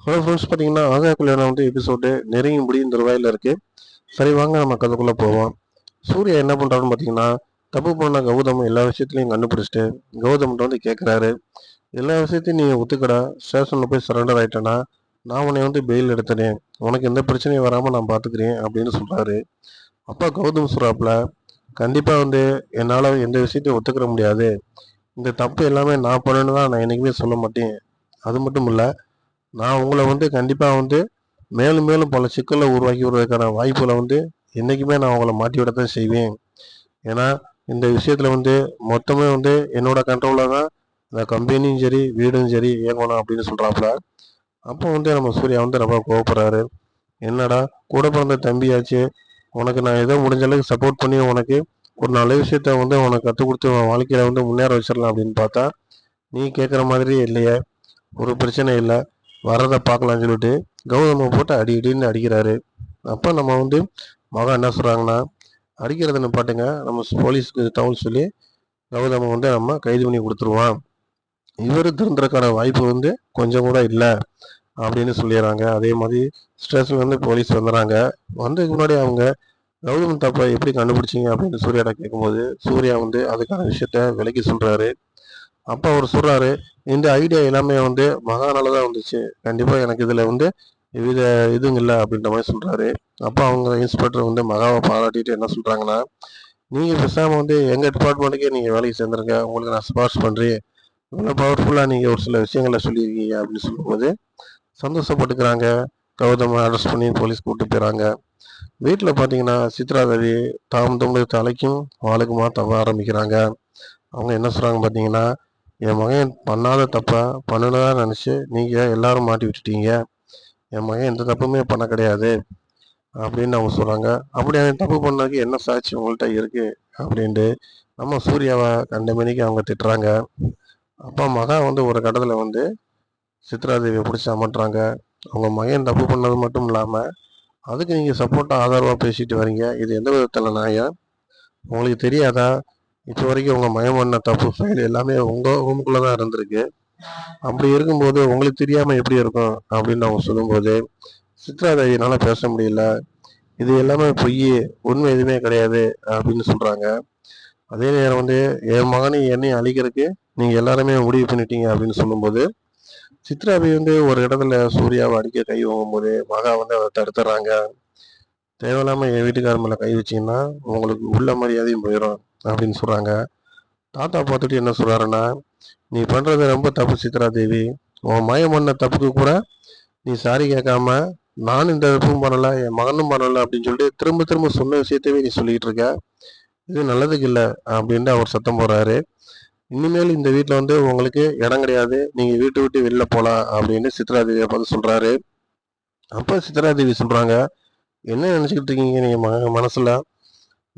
Hello friends, பார்த்தீங்கன்னா ஆகா கல்யாணம் எபிசோடு நெருங்கி முடியும் தருவாயில் இருக்குது. சரி, வாங்க நம்ம கதைக்குள்ளே போவோம். சூர்யா என்ன பண்ணுறாருன்னு பார்த்தீங்கன்னா, தப்பு பண்ண கௌதம் எல்லா விஷயத்துலையும் கண்டுபிடிச்சிட்டு கௌதம்கிட்ட கேட்குறாரு. எல்லா விஷயத்தையும் நீங்கள் ஒத்துக்கடா, ஸ்டேஷனில் போய் சரண்டர் ஆகிட்டேன்னா நான் உன்னை பெயில் எடுத்துனேன், உனக்கு எந்த பிரச்சனையும் வராமல் நான் பார்த்துக்கிறேன் அப்படின்னு சொல்கிறாரு. அப்பா கௌதம் சொல்கிறாப்புல, கண்டிப்பாக என்னால் எந்த விஷயத்தையும் ஒத்துக்கிற முடியாது. இந்த தப்பு எல்லாமே நான் பண்ணணுன்னு தான் நான் என்றைக்குமே சொல்ல மாட்டேன். அது மட்டும் இல்லை, நான் உங்களை கண்டிப்பாக மேலும் மேலும் பல சிக்கலை உருவாக்கி விடுறதுக்கான வாய்ப்புகளை என்றைக்குமே நான் உங்களை மாட்டி விடத்தான் செய்வேன். ஏன்னா இந்த விஷயத்தில் மொத்தமே என்னோட கண்ட்ரோலில் தான் இந்த கம்பெனியும் சரி வீடும் சரி இயங்கணும் அப்படின்னு சொல்கிறாப்புல. அப்போ நம்ம சூர்யா ரொம்ப கோவப்படுறாரு. என்னடா, கூட பிறந்த தம்பியாச்சு, உனக்கு நான் ஏதோ முடிஞ்ச அளவுக்கு சப்போர்ட் பண்ணி உனக்கு ஒரு நல்ல விஷயத்த உனக்கு கற்றுக் கொடுத்து உன் வாழ்க்கையில் முன்னேற வச்சிடலாம் அப்படின்னு பார்த்தா நீ கேட்குற மாதிரி இல்லையே. ஒரு பிரச்சனை இல்லை, வரதை பார்க்கலாம்னு சொல்லிட்டு கௌதமை போட்டு அடி அடின்னு அடிக்கிறாரு. அப்போ நம்ம மகன் என்ன சொல்கிறாங்கன்னா, அடிக்கிறத நிப்பாட்டுங்க, நம்ம போலீஸுக்கு தகவல் சொல்லி கௌதமை நம்ம கைது பண்ணி கொடுத்துருவான், இவர் திருந்துறதுக்கான வாய்ப்பு கொஞ்சம் கூட இல்லை அப்படின்னு சொல்லிடுறாங்க. அதே மாதிரி ஸ்டேஷன்லேருந்து போலீஸ் வந்துடுறாங்க. வந்ததுக்கு முன்னாடி அவங்க கௌதம் தப்பை எப்படி கண்டுபிடிச்சிங்க அப்படின்னு சூர்யாட்ட கேட்கும்போது சூர்யா அதுக்கான விஷயத்த விலக்கி சொல்கிறாரு. அப்போ அவர் சொல்கிறாரு, இந்த ஐடியா எல்லாமே மகானால தான் வந்துச்சு, கண்டிப்பாக எனக்கு இதில் எவ்வித இதுவும் இல்லை அப்படின்ற மாதிரி சொல்கிறாரு. அப்போ அவங்க இன்ஸ்பெக்டர் மகாவை பாராட்டிட்டு என்ன சொல்கிறாங்கன்னா, நீங்கள் பேசாமல் எங்கள் டிபார்ட்மெண்ட்டுக்கே நீங்கள் வேலைக்கு சேர்ந்துருங்க, உங்களுக்கு நான் சிபாரிசு பண்ணுறேன், இவ்வளோ பவர்ஃபுல்லாக நீங்கள் ஒரு சில விஷயங்களை சொல்லியிருக்கீங்க அப்படின்னு சொல்லும்போது சந்தோஷப்பட்டுக்கிறாங்க. கௌதமை அரெஸ்ட் பண்ணி போலீஸ் கூப்பிட்டு போயிடறாங்க. வீட்டில் பார்த்தீங்கன்னா சித்ராதேவி தாம் தம்முடைய தலைக்கும் வாளுக்குமா தவ ஆரம்பிக்கிறாங்க. அவங்க என்ன சொல்கிறாங்க பார்த்தீங்கன்னா, என் மகன் பண்ணாத தப்பை பண்ணுனதா நினச்சி நீங்கள் எல்லாரும் மாட்டி விட்டுட்டீங்க, என் மகன் எந்த தப்புமே பண்ண கிடையாது அப்படின்னு அவங்க சொல்கிறாங்க. அப்படி அவன் தப்பு பண்ணதுக்கு என்ன சாட்சி உங்கள்கிட்ட இருக்குது அப்படின்ட்டு நம்ம சூர்யாவை கண்டமேனிக்கு அவங்க திட்டுறாங்க. அப்பா மகா ஒரு கட்டத்தில் சித்ராதேவியை பிடிச்சி அமட்டுறாங்க. அவங்க மகன் தப்பு பண்ணது மட்டும் இல்லாமல் அதுக்கு நீங்கள் சப்போர்ட்டாக ஆதரவாக பேசிட்டு வரீங்க, இது எந்த விதத்தில் நியாயம்? உங்களுக்கு தெரியாதா, இப்போ வரைக்கும் உங்கள் மகன் பண்ண தப்பு ஃபைல் எல்லாமே உங்கள் ரூமுக்குள்ளே தான் இருந்திருக்கு, அப்படி இருக்கும்போது உங்களுக்கு தெரியாமல் எப்படி இருக்கும் அப்படின்னு அவங்க சொல்லும்போது சித்ராதேவினால் பேச முடியல. இது எல்லாமே பொய், உண்மை எதுவுமே கிடையாது அப்படின்னு சொல்கிறாங்க. அதே நேரம் என் மகனை என்னையும் அழிக்கிறதுக்கு நீங்கள் எல்லாருமே முடிவு பண்ணிட்டீங்க அப்படின்னு சொல்லும்போது சித்ராபி ஒரு இடத்துல சூர்யாவை அடிக்க கை வாங்கும்போது மகா அதை தடுத்துறாங்க. தேவையில்லாமல் என் வீட்டுக்கார மேலே கை வச்சிங்கன்னா உங்களுக்கு உள்ள மரியாதையும் போயிடும் அப்படின்னு சொல்கிறாங்க. தாத்தா பார்த்துட்டு என்ன சொல்கிறாருன்னா, நீ பண்ணுறது ரொம்ப தப்பு சித்ராதேவி, உன் மயம் பண்ண தப்புக்கு கூட நீ சாரி கேட்காம நானும் இந்த தப்பும் பண்ணலை, என் மகனும் பண்ணலை அப்படின்னு சொல்லிட்டு திரும்ப திரும்ப சொன்ன விஷயத்தவே நீ சொல்லிக்கிட்டு இருக்க, இது நல்லதுக்கு இல்லை அப்படின்ட்டு அவர் சத்தம் போடுறாரு. இனிமேல் இந்த வீட்டில் உங்களுக்கு இடம் கிடையாது, நீங்கள் வீட்டை விட்டு வெளில போகலாம் அப்படின்னு சித்ராதேவியை பார்த்து சொல்கிறாரு. அப்போ சித்ராதேவி சொல்கிறாங்க, என்ன நினச்சிக்கிட்டு இருக்கீங்க நீங்கள் மனசில்,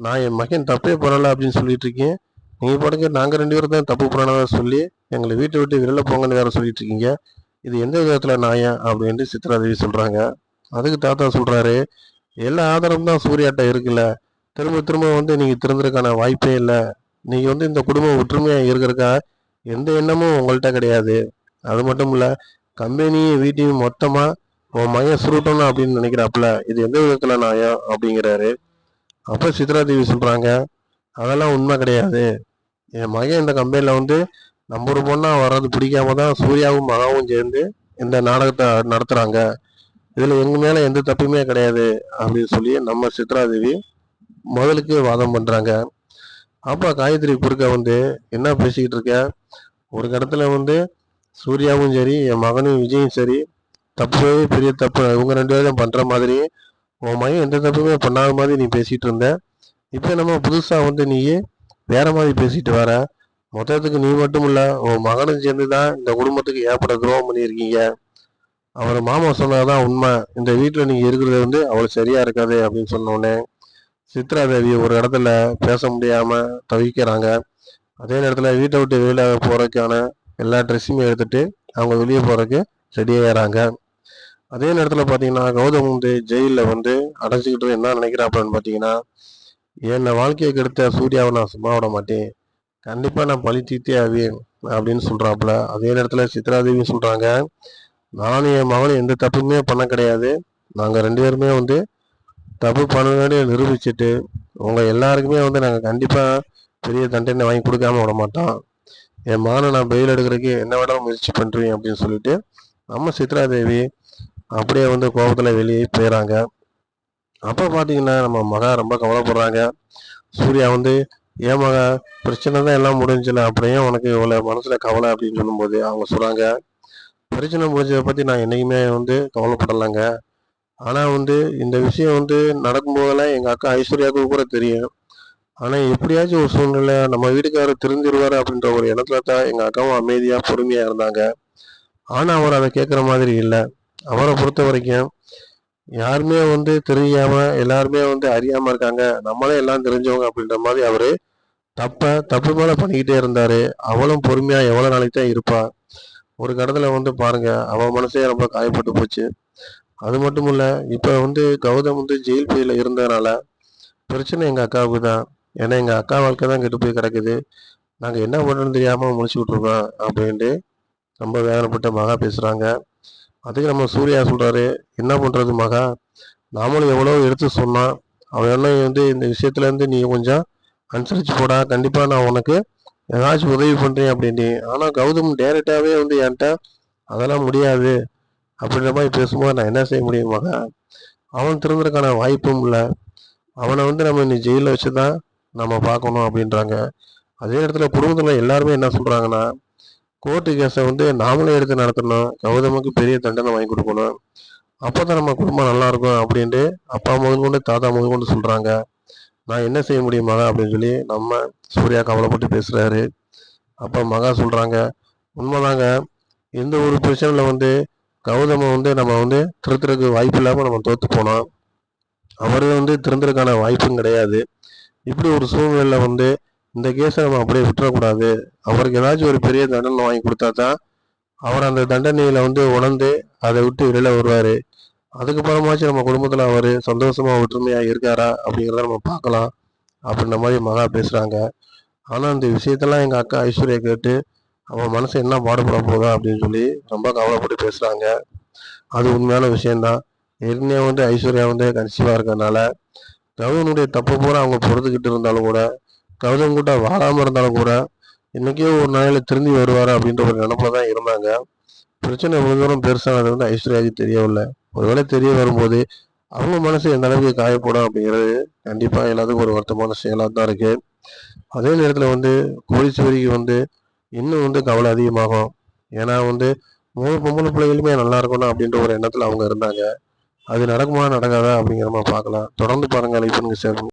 நான் என் மகன் தப்பே பண்ணலை அப்படின்னு சொல்லிட்டு இருக்கேன், நீங்கள் பாட்டுங்க நாங்கள் 2 பேரும் தான் தப்பு பண்ணாத சொல்லி எங்களை வீட்டை விட்டு வெளில போங்கன்னு வேறு சொல்லிட்டு இருக்கீங்க, இது எந்த விதத்தில் நியாயம் அப்படின்ட்டு சித்ராதேவி சொல்கிறாங்க. அதுக்கு தாத்தா சொல்கிறாரு, எல்லா ஆதாரமும் தான் சூர்யாட்ட இருக்குல்ல, திரும்ப திரும்ப நீங்கள் திறந்துறதுக்கான வாய்ப்பே இல்லை, நீங்கள் இந்த குடும்பம் ஒற்றுமையாக இருக்கிறக்கா எந்த எண்ணமும் உங்கள்கிட்ட கிடையாது, அது மட்டும் இல்லை கம்பெனியும் வீட்டையும் மொத்தமாக உன் மகன் சுருட்டணும் அப்படின்னு நினைக்கிறாப்புல, இது எந்த விதத்தில் நியாயம் அப்படிங்கிறாரு. அப்போ சித்ராதேவி சொல்கிறாங்க, அதெல்லாம் உண்மை கிடையாது, என் மகன் இந்த கம்பெனியில் நம்பர் பொண்ணாக வர்றது பிடிக்காம தான் சூர்யாவும் மகாவும் சேர்ந்து இந்த நாடகத்தை நடத்துகிறாங்க, இதில் எங்கள் மேலே எந்த தப்புமே கிடையாது அப்படின்னு சொல்லி நம்ம சித்ராதேவி முதலுக்கு வாதம் பண்ணுறாங்க. அப்பா காயத்ரி குறுக்க என்ன பேசிக்கிட்டு இருக்க, ஒரு இடத்துல சூர்யாவும் சரி என் மகனும் விஜயும் சரி தப்பு பெரிய தப்பு இவங்க 2 பேரும் பண்ணுற மாதிரி உன் மகன் எந்த தப்புமே பண்ணாத மாதிரி நீ பேசிகிட்டு இருந்த, இப்போ நம்ம புதுசாக நீயே வேற மாதிரி பேசிட்டு வர, மொத்தத்துக்கு நீ மட்டும் இல்லை உன் மகனும் சேர்ந்து தான் இந்த குடும்பத்துக்கு ஏற்பட துரோகம் பண்ணியிருக்கீங்க, அவர் மாமா சொன்னதான் உண்மை, இந்த வீட்டில் நீங்கள் இருக்கிறது அவளுக்கு சரியாக இருக்காது அப்படின்னு சொன்னோடனே சித்ராதேவி ஒரு இடத்துல பேச முடியாமல் தவிக்கிறாங்க. அதே நேரத்தில் வீட்டை விட்டு வெளியில் போகிறதுக்கான எல்லா ட்ரெஸ்ஸுமே எடுத்துகிட்டு அவங்க வெளியே போகிறதுக்கு ரெடி ஆகிறாங்க. அதே நேரத்தில் பார்த்தீங்கன்னா கௌதம் ஜெயிலில் அடைச்சிக்கிட்டு என்ன நினைக்கிறாப்பன்னு பார்த்தீங்கன்னா, என்னை வாழ்க்கையை கெடுத்த சூர்யாவை நான் சும்மா விட மாட்டேன், கண்டிப்பாக நான் பழி தீர்த்தே ஆவேன் அப்படின்னு சொல்கிறாப்புல. அதே நேரத்தில் சித்ராதேவி சொல்கிறாங்க, நானும் என் மகனும் எந்த தப்புமே பண்ண கிடையாது. நாங்கள் 2 பேருமே வந்து தப்பு பண்ணலன்னு நிரூபிச்சுட்டு உங்கள் எல்லாருக்குமே வந்து நாங்கள் கண்டிப்பாக பெரிய தண்டனை வாங்கி கொடுக்காம விட மாட்டோம். என் மகனை நான் பெயில் எடுக்கிறதுக்கு என்ன வேணாலும் முயற்சி பண்ணுறேன் அப்படின்னு சொல்லிட்டு நம்ம சித்ரா தேவி அப்படியே வந்து கோபத்தில் வெளியே போயிடறாங்க. அப்போ பார்த்தீங்கன்னா நம்ம மகா ரொம்ப கவலைப்படுறாங்க. சூர்யா வந்து ஏன் மகா பிரச்சனை தான் எல்லாம் முடிஞ்சல, அப்படியே உனக்கு இவ்வளோ மனசில் கவலை அப்படின்னு சொல்லும்போது அவங்க சொல்கிறாங்க, பிரச்சனை முடிஞ்சதை பற்றி நான் என்றைக்குமே வந்து கவலைப்படலைங்க. ஆனால் வந்து இந்த விஷயம் வந்து நடக்கும்போதெல்லாம் எங்கள் அக்கா ஐஸ்வர்யாவுக்கு கூட தெரியும். ஆனால் எப்படியாச்சும் ஒரு சூழ்நிலை நம்ம வீட்டுக்காரர் திருந்திருவார் அப்படின்ற ஒரு இடத்துல தான் எங்கள் அக்காவும் அமைதியாக பொறுமையாக இருந்தாங்க. ஆனால் அவர் அதை கேட்குற மாதிரி இல்லை. அவரை பொறுத்த வரைக்கும் யாருமே வந்து தெரியாமல் எல்லாருமே வந்து அறியாமல் இருக்காங்க, நம்மளே எல்லாம் தெரிஞ்சவங்க அப்படின்ற மாதிரி அவர் தப்பு மேலே பண்ணிக்கிட்டே இருந்தார். அவளும் பொறுமையாக எவ்வளோ நாளைக்கு தான் இருப்பா. ஒரு கடத்தில் வந்து பாருங்க, அவன் மனசே ரொம்ப காயப்பட்டு போச்சு. அது மட்டும் இல்லை, இப்போ வந்து கௌதம் வந்து ஜெயில் பிடியில் இருந்ததுனால பிரச்சனை எங்கள் அக்காவுக்கு தான். ஏன்னா எங்கள் அக்கா வாழ்க்கை தான் கெட்டு போய் கிடக்குது. நாங்கள் என்ன பண்ணுறோன்னு தெரியாமல் முடிச்சுக்கிட்டு இருக்கோம் அப்படின்ட்டு ரொம்ப வேதனைப்பட்ட மகா பேசுகிறாங்க. அதுக்கு நம்ம சூர்யா சொல்கிறாரு, என்ன பண்ணுறது மகா, நாமளும் எவ்வளோ எடுத்து சொன்னான், அவன் என்ன வந்து இந்த விஷயத்துலேருந்து நீ கொஞ்சம் அனுசரித்து போடா, கண்டிப்பாக நான் உனக்கு ஏதாச்சும் உதவி பண்ணுறேன் அப்படின்ட்டு. ஆனால் கௌதம் டேரெக்டாகவே வந்து என்கிட்ட அதெல்லாம் முடியாது அப்படின்ற மாதிரி பேசும்போது நான் என்ன செய்ய முடியும் மகா, அவன் திருந்துறதுக்கான வாய்ப்பும் இல்லை. அவனை வந்து நம்ம இன்னைக்கு ஜெயிலில் வச்சு தான் நம்ம பார்க்கணும் அப்படின்றாங்க. அதே இடத்துல குடும்பத்தில் எல்லாருமே என்ன சொல்கிறாங்கன்னா, கோர்ட்டு கேஸை வந்து நாமளே எடுத்து நடத்தணும், கௌதமுக்கு பெரிய தண்டனை வாங்கி கொடுக்கணும், அப்போ தான் நம்ம குடும்பம் நல்லாயிருக்கும் அப்படின்ட்டு அப்பா முதல் கொண்டு தாத்தா முதல் கொண்டு சொல்கிறாங்க. நான் என்ன செய்ய முடியும் மகா அப்படின்னு சொல்லி நம்ம சூர்யா கவலைப்பட்டு பேசுகிறாரு. அப்போ மகா சொல்கிறாங்க, உண்மைதாங்க, எந்த ஒரு பிரச்சனையில் வந்து கௌதமை வந்து நம்ம வந்து திருத்துறதுக்கு வாய்ப்பு இல்லாமல் நம்ம தோற்று போனோம். அவர் வந்து திருந்துறதுக்கான வாய்ப்பும் கிடையாது. இப்படி ஒரு சூழ்நிலையில் வந்து இந்த கேஸை நம்ம அப்படியே விட்டுறக்கூடாது. அவருக்கு ஏதாச்சும் ஒரு பெரிய தண்டனை வாங்கி கொடுத்தா தான் அவர் அந்த தண்டனையில் வந்து உணர்ந்து அதை விட்டு வெளியில் வருவார். அதுக்கப்புறமாச்சும் நம்ம குடும்பத்தில் அவர் சந்தோஷமாக ஒற்றுமையாக இருக்காரா அப்படிங்கிறத நம்ம பார்க்கலாம் அப்படின்ற மாதிரி மகா பேசுகிறாங்க. ஆனால் இந்த விஷயத்தெல்லாம் எங்கள் அக்கா ஐஸ்வர்யா கேட்டு அவன் மனசு என்ன பாடுபட போதா அப்படின்னு சொல்லி ரொம்ப கவலைப்பட்டு பேசுகிறாங்க. அது உண்மையான விஷயந்தான். ஏற்கனவே வந்து ஐஸ்வர்யா வந்து கன்சீவாக இருக்கிறதுனால கௌதனுடைய தப்பு பூரா அவங்க பொறுத்துக்கிட்டு இருந்தாலும் கூட, கௌதம் கூட வாழாமல் இருந்தாலும் கூட, இன்னைக்கே ஒரு நாளையில் திரும்பி வருவார் அப்படின்ற ஒரு நினப்பில் தான் இருந்தாங்க. பிரச்சனை இவ்வளோ தூரம் பெருசானது வந்து ஐஸ்வர்யாவுக்கு தெரியவில்லை. ஒருவேளை தெரிய வரும்போது அவங்க மனசு எந்த அளவுக்கு காயப்படும் அப்படிங்கிறது கண்டிப்பாக எல்லாத்துக்கும் ஒரு வருத்தமான செயலாக தான் இருக்குது. அதே நேரத்தில் வந்து கோடீஸ்வரிக்கு வந்து இன்னும் வந்து கவலை அதிகமாகும். ஏன்னா வந்து 3 பொம்பளை பிள்ளைகளுமே நல்லா இருக்கணும் அப்படின்ற ஒரு எண்ணத்தில் அவங்க இருந்தாங்க. அது நடக்குமா நடக்காதா அப்படிங்கிற மாதிரி பார்க்கலாம். தொடர்ந்து பாருங்கள், லைக் பண்ணுங்க, ஷேர் பண்ணுங்க.